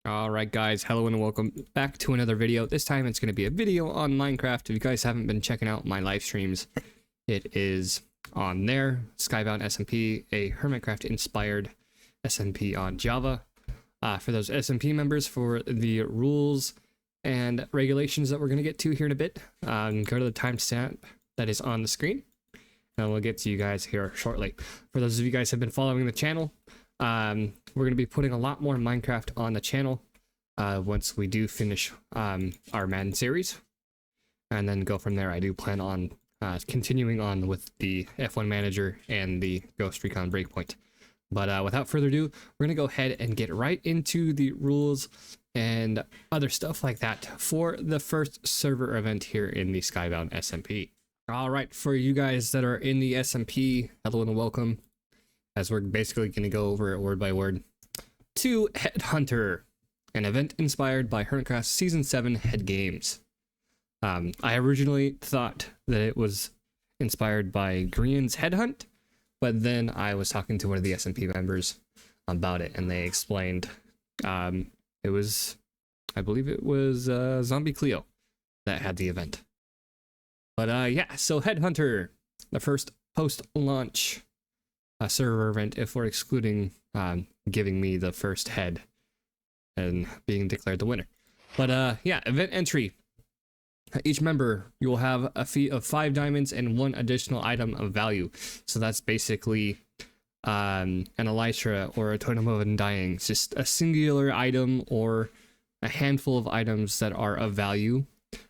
Alright guys, hello and welcome back to another video. This time it's going to be a video on Minecraft. If you guys haven't been checking out my live streams, it is on there. SKYBOUND SMP, a Hermitcraft inspired SMP on Java. For those SMP members, for the rules and regulations that we're going to get to here in a bit, go to the timestamp that is on the screen. And we'll get to you guys here shortly. For those of you guys who have been following the channel, we're going to be putting a lot more Minecraft on the channel once we do finish our Madden series, and then go from there. I do plan on continuing on with the F1 Manager and the Ghost Recon Breakpoint. But without further ado, we're going to go ahead and get right into the rules and other stuff like that for the first server event here in the SKYBOUND SMP. All right, for you guys that are in the SMP, hello and welcome, as we're basically going to go over it word by word, to Headhunter, an event inspired by Hermitcraft Season 7 Head Games. I originally thought that it was inspired by Grian's Headhunt, but then I was talking to one of the SMP members about it, and they explained it was, I believe it was Zombie Cleo that had the event. But yeah, so Headhunter, the first post-launch server event, if we're excluding giving me the first head and being declared the winner. But yeah, event entry. Each member, you will have a fee of 5 diamonds and 1 additional item of value. So that's basically an elytra or a totem of undying. It's just a singular item or a handful of items that are of value.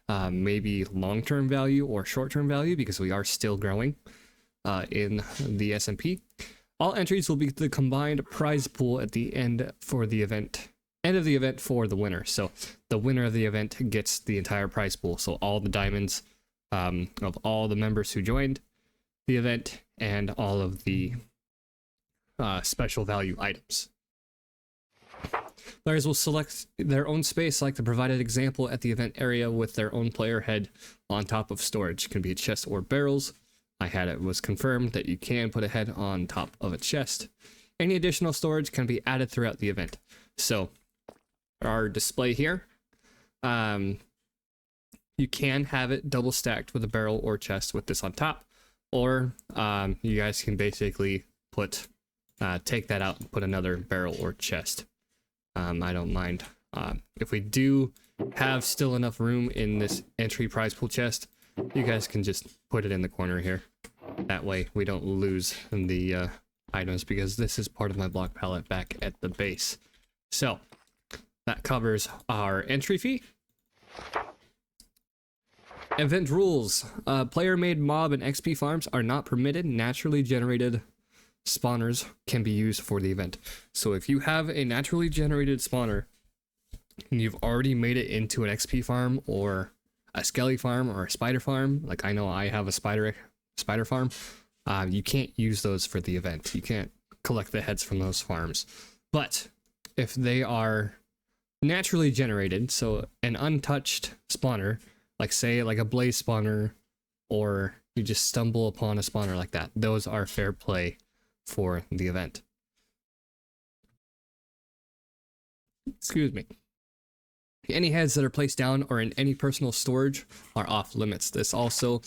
Maybe long-term value or short-term value, because we are still growing in the SMP. All entries will be the combined prize pool at the end of the event for the winner. So the winner of the event gets the entire prize pool. So all the diamonds of all the members who joined the event and all of the special value items. Players will select their own space, like the provided example at the event area, with their own player head on top of storage. It can be a chest or barrels. It was confirmed that you can put a head on top of a chest. Any additional storage can be added throughout the event. So our display here, you can have it double stacked with a barrel or chest with this on top, or you guys can basically put take that out and put another barrel or chest. I don't mind. If we do have still enough room in this entry prize pool chest, you guys can just put it in the corner here. That way we don't lose the items, because this is part of my block palette back at the base. So that covers our entry fee. Event rules. Player-made mob and XP farms are not permitted. Naturally generated spawners can be used for the event. So if you have a naturally generated spawner and you've already made it into an XP farm or a skelly farm or a spider farm, like I know I have a spider farm, you can't use those for the event. You can't collect the heads from those farms. But if they are naturally generated, so an untouched spawner, like say like a blaze spawner, or you just stumble upon a spawner like that, those are fair play for the event. Excuse me. Any heads that are placed down or in any personal storage are off limits. This also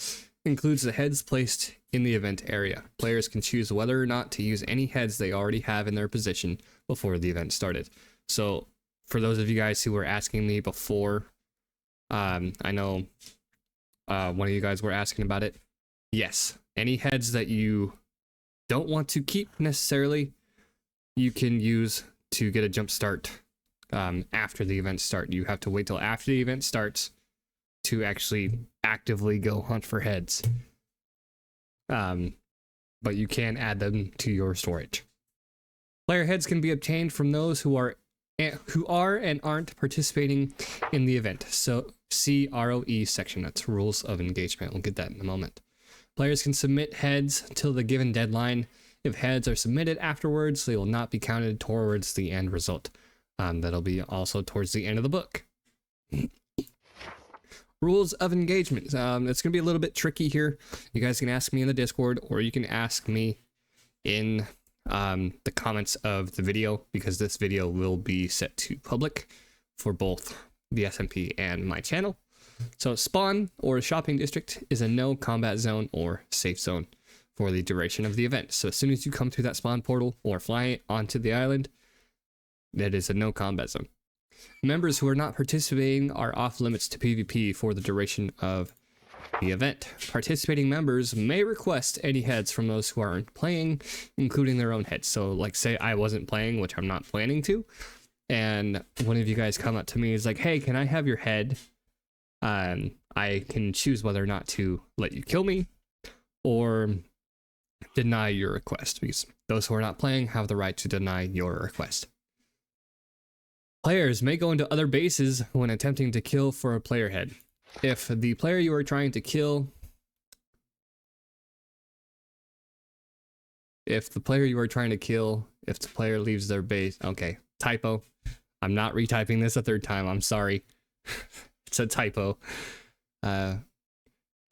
includes the heads placed in the event area. Players can choose whether or not to use any heads they already have in their position before the event started. So for those of you guys who were asking me before, I know one of you guys were asking about it. Yes, any heads that you don't want to keep necessarily, you can use to get a jump start after the event start. You have to wait till after the event starts to actually actively go hunt for heads. But you can add them to your storage. Player heads can be obtained from those who are and aren't participating in the event. So see ROE section, that's rules of engagement. We'll get that in a moment. Players can submit heads till the given deadline. If heads are submitted afterwards, they will not be counted towards the end result. That'll be also towards the end of the book. Rules of engagement. It's going to be a little bit tricky here. You guys can ask me in the Discord, or you can ask me in the comments of the video, because this video will be set to public for both the SMP and my channel. So spawn or shopping district is a no combat zone or safe zone for the duration of the event. So as soon as you come through that spawn portal or fly onto the island, that is a no combat zone. Members who are not participating are off limits to PvP for the duration of the event. Participating members may request any heads from those who aren't playing, including their own heads. So like say I wasn't playing, which I'm not planning to, and one of you guys come up to me is like, hey, can I have your head? I can choose whether or not to let you kill me or deny your request, because those who are not playing have the right to deny your request. Players may go into other bases when attempting to kill for a player head. If the player you are trying to kill, if the player leaves their base, okay, typo. I'm not retyping this a third time, I'm sorry. It's a typo. Player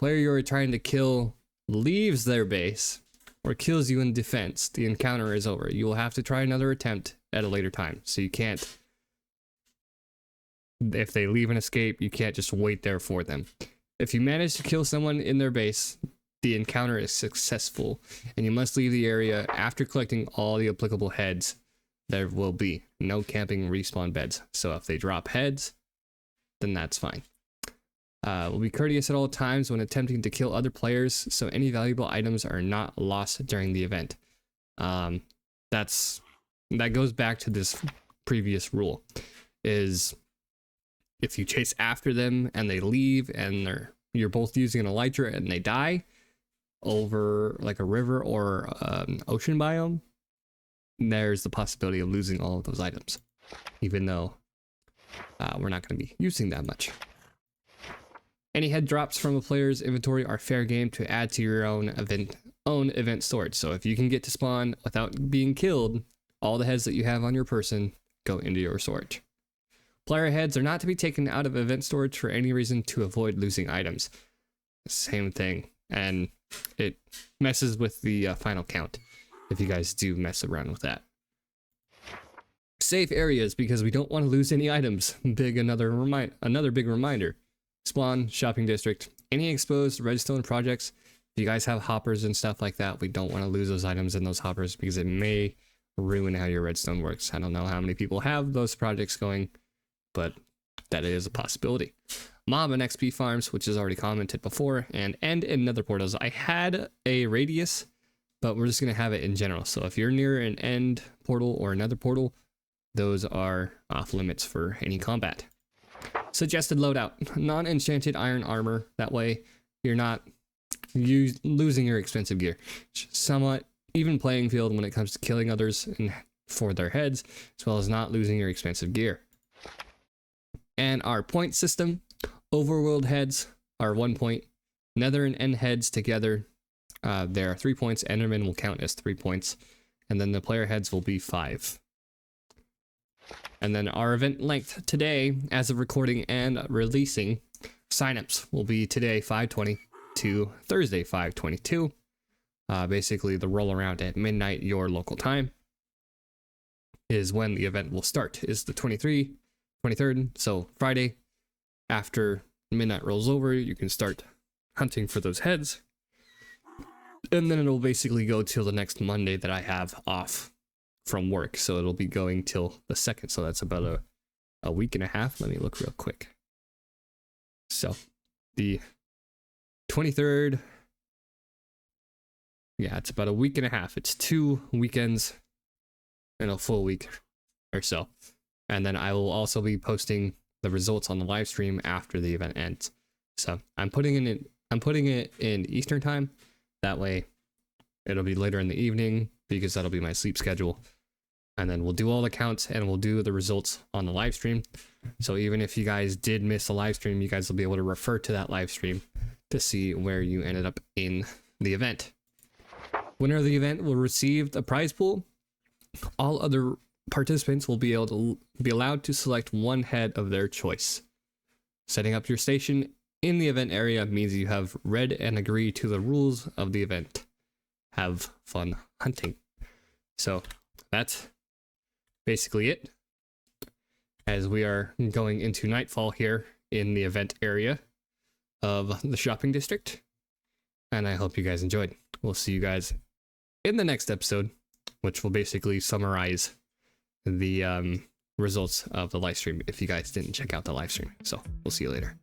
you are trying to kill leaves their base or kills you in defense, the encounter is over. You will have to try another attempt at a later time. So you can't, if they leave and escape, you can't just wait there for them. If you manage to kill someone in their base, the encounter is successful, and you must leave the area after collecting all the applicable heads. There will be no camping respawn beds. So if they drop heads, then that's fine. We'll be courteous at all times when attempting to kill other players, so any valuable items are not lost during the event. That goes back to this previous rule, is if you chase after them and they leave and you're both using an elytra and they die over like a river or ocean biome, there's the possibility of losing all of those items, even though we're not going to be using that much. Any head drops from a player's inventory are fair game to add to your own event storage. So if you can get to spawn without being killed, all the heads that you have on your person go into your storage. Player heads are not to be taken out of event storage for any reason to avoid losing items. Same thing, and it messes with the final count if you guys do mess around with that. Safe areas, because we don't want to lose any items. Another big reminder. Spawn, shopping district, any exposed redstone projects. If you guys have hoppers and stuff like that, we don't want to lose those items in those hoppers because it may ruin how your redstone works. I don't know how many people have those projects going, but that is a possibility. Mob and XP farms, which is already commented before, and end in nether portals. I had a radius, but we're just going to have it in general. So if you're near an end portal or another portal, those are off limits for any combat. Suggested loadout, non-enchanted iron armor. That way you're not losing your expensive gear. Somewhat even playing field when it comes to killing others and for their heads, as well as not losing your expensive gear. And our point system, overworld heads are 1 point. Nether and end heads together, there are 3 points. Enderman will count as 3 points. And then the player heads will be 5. And then our event length today, as of recording and releasing, signups will be today 5:20 to Thursday 5:22. Basically, the roll around at midnight your local time is when the event will start. Is the 23rd. So Friday after midnight rolls over, you can start hunting for those heads, and then it'll basically go till the next Monday that I have off from work. So it'll be going till the 2nd. So that's about a week and a half. Let me look real quick. So the 23rd, yeah, it's about a week and a half. It's 2 weekends and a full week or so. And then I will also be posting the results on the live stream after the event ends. So I'm putting it in Eastern time. That way it'll be later in the evening because that'll be my sleep schedule. And then we'll do all the counts and we'll do the results on the live stream. So even if you guys did miss a live stream, you guys will be able to refer to that live stream to see where you ended up in the event. Winner of the event will receive the prize pool. All other participants will be allowed to select one head of their choice. Setting up your station in the event area means you have read and agree to the rules of the event. Have fun hunting. So that's basically it, as we are going into nightfall here in the event area of the shopping district. And I hope you guys enjoyed. We'll see you guys in the next episode, which will basically summarize the results of the live stream if you guys didn't check out the live stream. So we'll see you later.